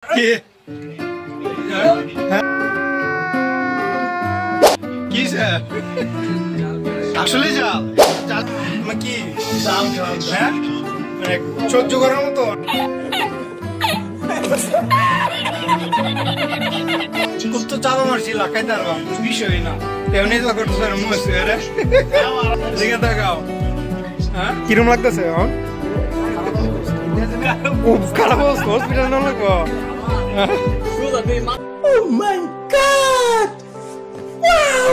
কি কি স্যার আসলে জাল জাল কি জাল হ্যাঁ মানে সহ্য করার মতো খুব তো চাপা মারছি লাগাইতে পারবা বিষয় না এমনি তো করতে মুছে রে দেখে দেখাও হ্যাঁ কিরম লাগতেছে এখন খুব খারাপ অবস্থা হসপিটাল না লাগবো Oh my god! Wow!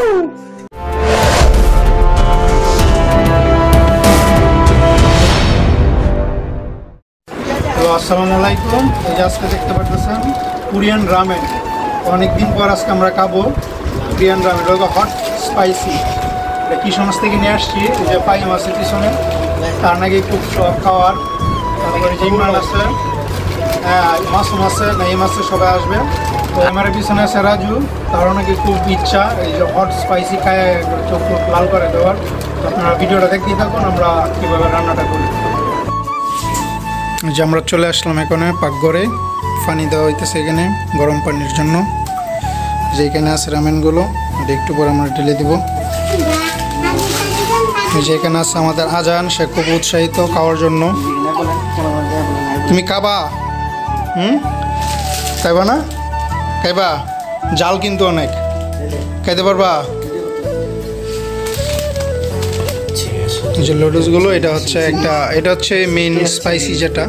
আসসালামু আলাইকুম। এই যে আজকে দেখতে পাচ্ছেন কোরিয়ান রামেন। অনেকদিন পর আজকে আমরা খাবো কোরিয়ান রামেন, ওটা হট স্পাইসি। এটা কি সমস্ত থেকে নিয়ে আসছি, এই যে পাই মাছের পিছনে তার নাকি খুব শখ খাওয়ার। তারপরে যে ইমরান আছে, হ্যাঁ মাছ আছে না, এই মাছে সবাই আসবে। তো আমার পিছনে আছে রাজু, তারও নাকি খুব ইচ্ছা এই যে হট স্পাইসি খায় চোখ লাল করে দেওয়ার। তো আপনারা ভিডিওটা দেখতেই থাকুন আমরা কীভাবে রান্নাটা করি। যে আমরা চলে আসলাম এখানে পাকঘরে, পানি দেওয়া হইতেছে এখানে গরম পানির জন্য। যে এখানে আছে রামেনগুলো, এটা একটু পরে আমরা ঢেলে দিব। যে এখানে আছে আমাদের আজান, সে খুব উৎসাহিত খাওয়ার জন্য। তুমি খাবা? খাইবা না? খাইবা? জাল কিন্তু অনেক, খাইতে পারবা? যে লুডুসগুলো, এটা হচ্ছে একটা, এটা হচ্ছে মেইন স্পাইসি যেটা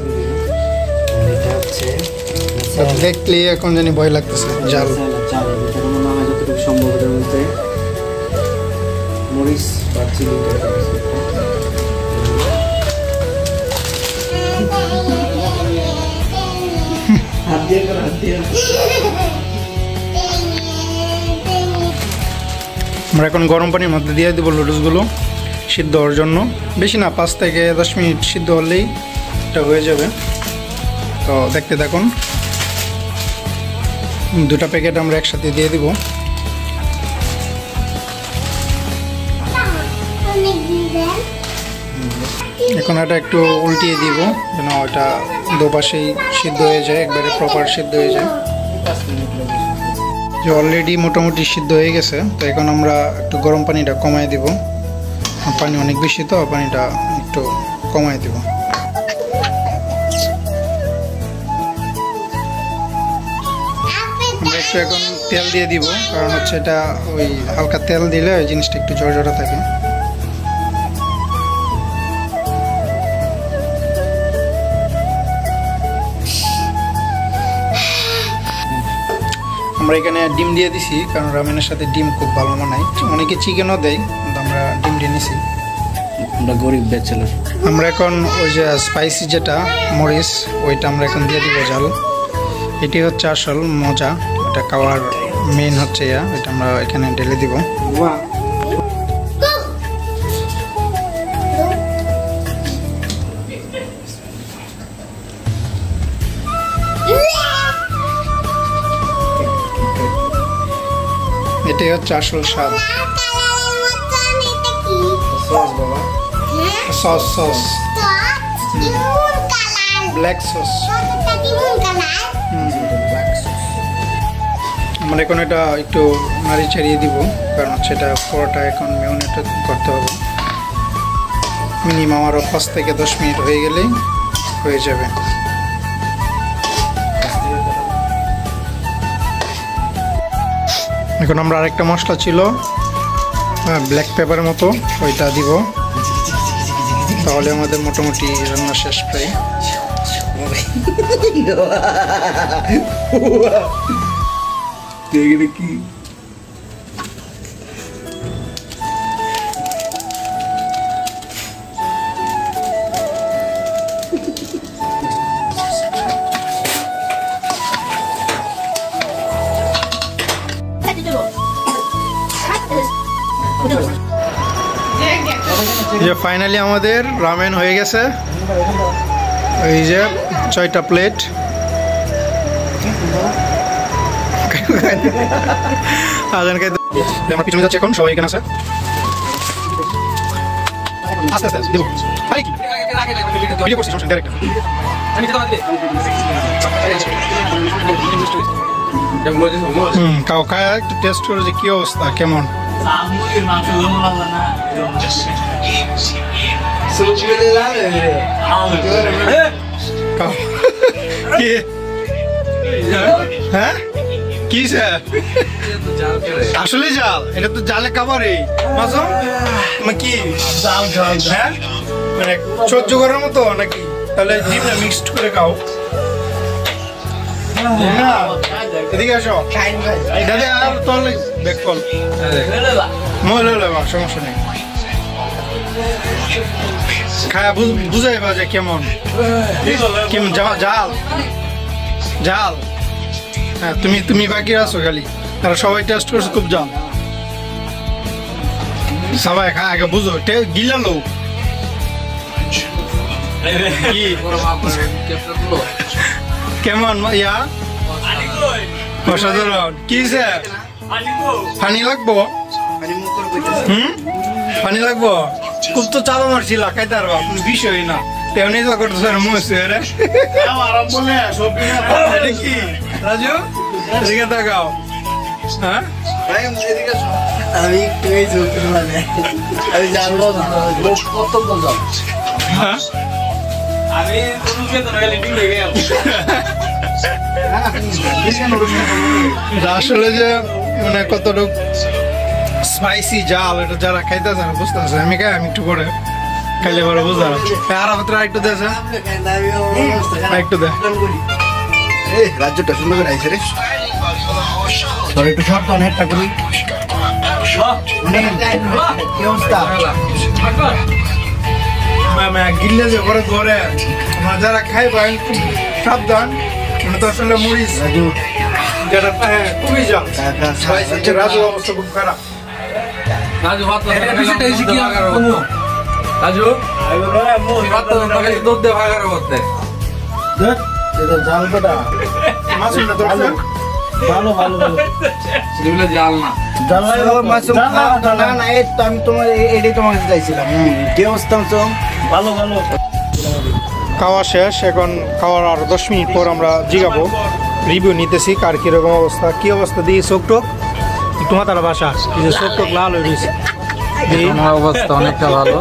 দেখলে এখন জানি ভয় লাগতেছে। জাল আমরা এখন গরম পানির মধ্যে দিয়ে দেবো লুডুসগুলো সিদ্ধ হওয়ার জন্য। বেশি না, 5 থেকে 10 মিনিট সিদ্ধ হলেই এটা হয়ে যাবে। তো দেখতে থাকুন। 2টা প্যাকেট আমরা একসাথে দিয়ে দিব। এখন এটা একটু উল্টিয়ে দিব যেন ওটা দুপাশেই সিদ্ধ হয়ে যায়, একবারে প্রপার সিদ্ধ হয়ে যায়। যে অলরেডি মোটামুটি সিদ্ধ হয়ে গেছে। তো এখন আমরা একটু গরম পানিটা কমায় দিব, পানি অনেক বেশি তো পানিটা একটু কমায় দিব। আমরা একটু এখন তেল দিয়ে দিব, কারণ হচ্ছে এটা ওই হালকা তেল দিলে ওই জিনিসটা একটু ঝরঝরা থাকে। আমরা এখানে ডিম দিয়ে দিছি, কারণ রামেনের সাথে ডিম খুব ভালো মানায়। অনেকে চিকেনও দেয়, কিন্তু আমরা ডিম দিয়ে নিছি। আমরা গরিব ব্যাচেলার। আমরা এখন ওই যে স্পাইসি যেটা মরিচ, ওইটা আমরা এখন দিয়ে দিব জাল। এটি হচ্ছে আসল মজা, এটা খাওয়ার মেইন হচ্ছে এটা আমরা এখানে ঢেলে দিব। এটাই হচ্ছে আসল স্বাদ। সস বাবা, সস সস ব্ল্যাক সস। আমরা এখন এটা একটু নাড়ি ছাড়িয়ে দিব, কারণ হচ্ছে এটা পরোটা এখন মেয়নেজ করতে হবে। মিনিমাম আরও 5 থেকে 10 মিনিট হয়ে গেলেই হয়ে যাবে। এখন আমরা আরেকটা মশলা ছিল ব্ল্যাক পেপারের মতো, ওইটা দিব। তাহলে আমাদের মোটামুটি রান্না শেষ প্রায়। কি যে ফাইনালি আমাদের রামেন হয়ে গেছে। এই যে 6টা প্লেট। আজান খাইতে আমরা পিছনে যাচ্ছি এখন, সবাই এখানে আছে। আস্তে আস্তে দেবো। ভিডিও করছি, ডাইরেক্ট খাও খায় একটু টেস্ট করে যে কি অবস্থা কেমন খাও কি হ্যাঁ কি আসলে জাল এটা তো জালে খাবারই মাসুম তোমার কি জাল জাল হ্যাঁ মানে সহ্য করার মতো নাকি তাহলে ডিমটা মিক্সড করে খাও এদিকে আসো দাদা আর তোর ব্যাক কল মহলে সমস্যা নেই খায়া বুঝাইবা যে কেমন কেমন জাল জাল হ্যাঁ তুমি বাকি আছো খালি তারা সবাই টেস্ট করছে খুব জাল সবাই খায় আগে বুঝো গিলা লো কেমন ইয়া অসাধারণ কি পানি লাগবো পানি লাগবো খুব তো চাপা মারছিল খাইতে পারবা কোনো বিষয় না তেমনি তো করতে মনে রে কি রাজু এদিকে তাকাও হ্যাঁ আমি আসলে যে মানে কতটুক স্পাইসি জাল এটা যারা খাইতেছে না বুঝতেছে আমি খাই আমি একটু করে খাইলে পরে বুঝলাম আর আমাদের একটু দেছে একটু দে রাজ্যটা সুন্দর করে আইছে রে তোর একটু শর্ট অন হেডটা করি কি অবস্থা গিল্লে যে ঘরে ঘরে আমরা যারা খাইবা সাবধান তো আসলে মরিচ যেটা খুবই জাল রাজু অবস্থা খুব খারাপ রাজু রাজু দুধ দে ভাগার করতে জাল বেটা মাসুম না তোর ভালো ভালো ভালো জাল না না এই তো আমি তোমার এটাই তোমার কাছে চাইছিলাম কি অবস্থা ভালো ভালো খাওয়া শেষ এখন খাওয়ার আর 10 মিনিট পর আমরা জিগাবো রিভিউ নিতেছি কার কিরকম অবস্থা কি অবস্থা দিয়ে চোখ টোক একটু মাথার বাসা এই যে চোখ টোক লাল হয়ে গেছে অবস্থা অনেকটা ভালো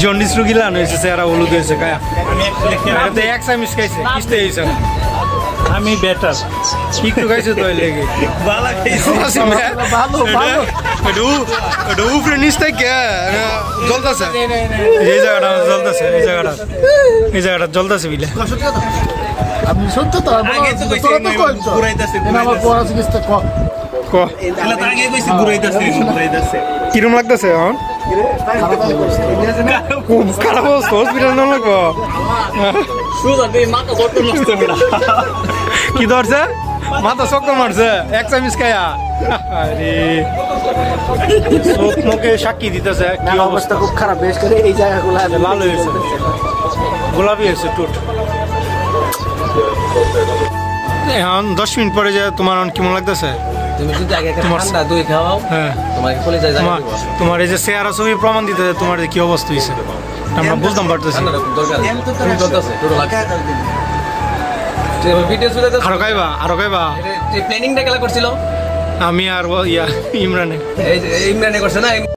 জন্ডিস রুগী লান হয়েছে চেহারা হলুদ হয়েছে কায়া তো এক চামিচ খাইছে কিস্তে হয়েছে আমি বেটার একটু খাইছে তো লেগে উপরে নিচ থেকে জ্বলতেছে এই জায়গাটা জ্বলতেছে এই জায়গাটা জ্বলতেছে বিলে আপনি সত্য তো আমার পড়া চিকিৎসা কিরম লাগতেছে এখন খুব খারাপ অবস্থা হসপিটাল না লাগবো কি ধরছে মাথা চক্কর মারছে এক চামিচ খায়া আরে চোখ মুখে সাক্ষী দিতেছে কি অবস্থা খুব খারাপ বেশ করে এই জায়গাগুলো লাল হয়েছে গোলাপি হয়েছে টুট এখন 10 মিনিট পরে যে তোমার কেমন লাগতেছে তুমি যদি আগে ঠান্ডা দই খাও হ্যাঁ তোমাকে বলে যায় তোমার এই যে চেহারা ছবি প্রমাণ দিতে তোমার কি অবস্থা হয়েছে আমরা বুঝতাম পারতেছি আরো খাইবা প্ল্যানিংটা কেলা করছিল আমি আর ইমরানে ইমরানে করছে না